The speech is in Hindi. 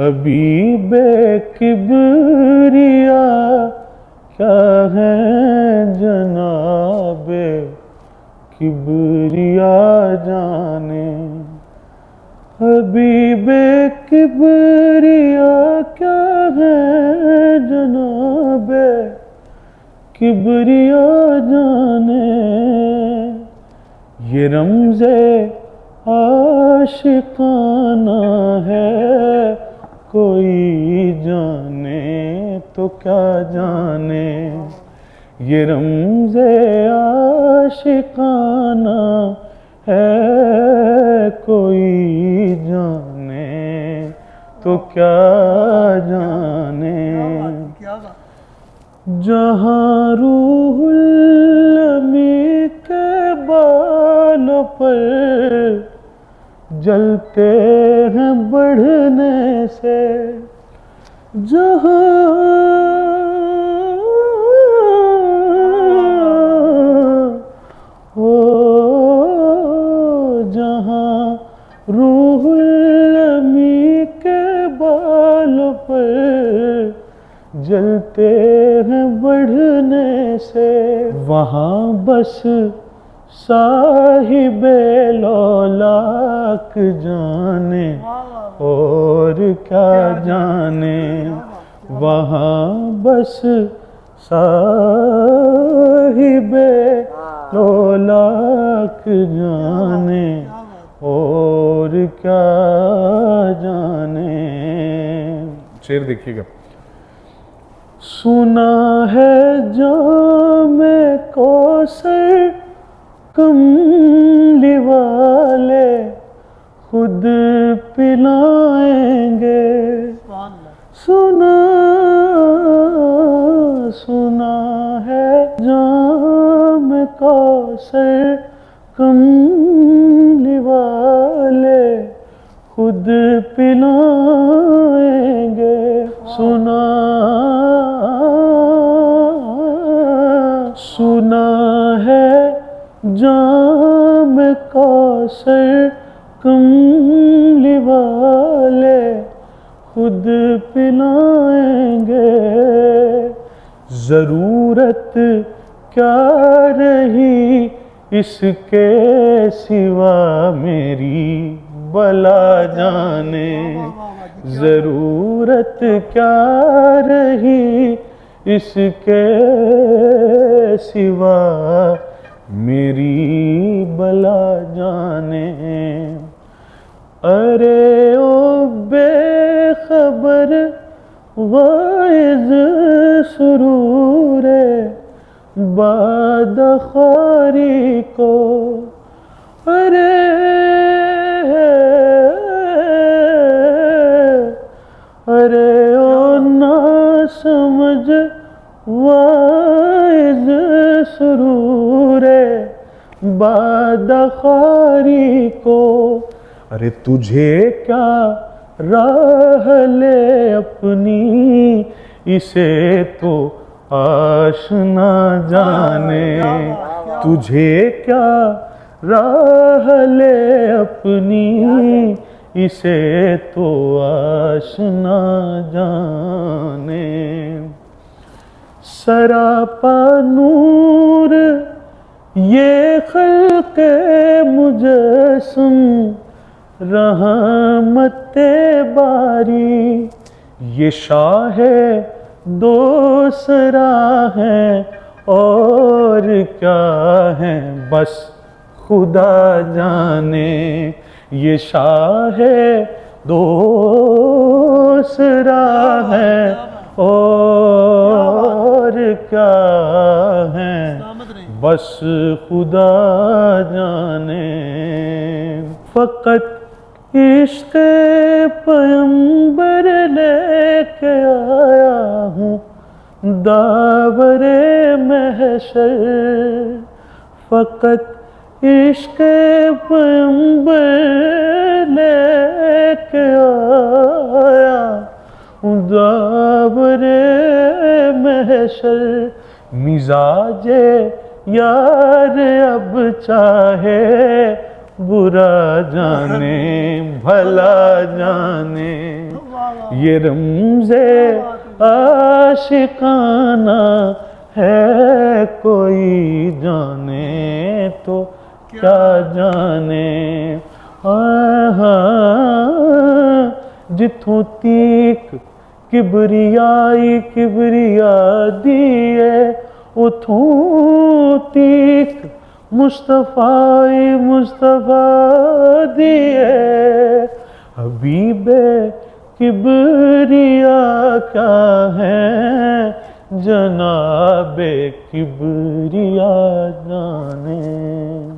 हबीबे किबरिया क्या है जनाबे किबरिया जाने। हबीबे किबरिया क्या है जनाबे किबरिया जाने। ये रमज़े आशिकाना है कोई जाने तो क्या जाने। ये रमज़े आशिकाना है कोई जाने तो क्या जाने। जहाँ रूहुल अमी के बालों पर जलते हैं बढ़ने से। जहाँ हो जहाँ रूहुल अमी के बालों पर जलते हैं बढ़ने से। वहाँ बस साहिबे लौलाक जाने और क्या जाने। वहाँ बस साहिबे लौलाक जाने और क्या जाने। शेर देखिएगा। सुना है जामे कौसर कमली वाले खुद पिलाएंगे। सुना है जाम कौसर कमली वाले खुद पिलाएंगे। सुना है जाम कौसर कमली वाले खुद पिलाएंगे। ज़रूरत क्या रही इसके सिवा मेरी भला जाने। ज़रूरत क्या रही इसके सिवा मेरी भला जाने। अरे ओ बेखबर वाइज़ सुरूरे बादखारी को। अरे ओ ना समझ वाइज़ सुरूरे बादखारी को। अरे तुझे क्या राह ले अपनी इसे तो आशना जाने। तुझे क्या राह ले अपनी इसे तो आशना जाने। सरापा नूर ये खल्क़े मुजस्सम रहमते बारी। ये शाह दोसरा है और क्या है बस खुदा जाने। ये शाह दोसरा है और क्या है बस खुदा जाने। फ़कत इश्क़ पैगंबर लेके आया हूँ दावरे महशर। फ़कत इश्क़ पैगंबर लेके आया हूँ दावरे महशर। मिजाजे यार अब चाहे बुरा जाने भला जाने। ये रमज़े आशिकाना है, कोई जाने तो क्या जाने। जिथों तीक किबरियाई किबरिया दिए, उथों तीक मुस्तफ़ाई मुस्तफ़ा दिए। हबीबे किबरिया क्या है, जनाबे किबरिया जाने।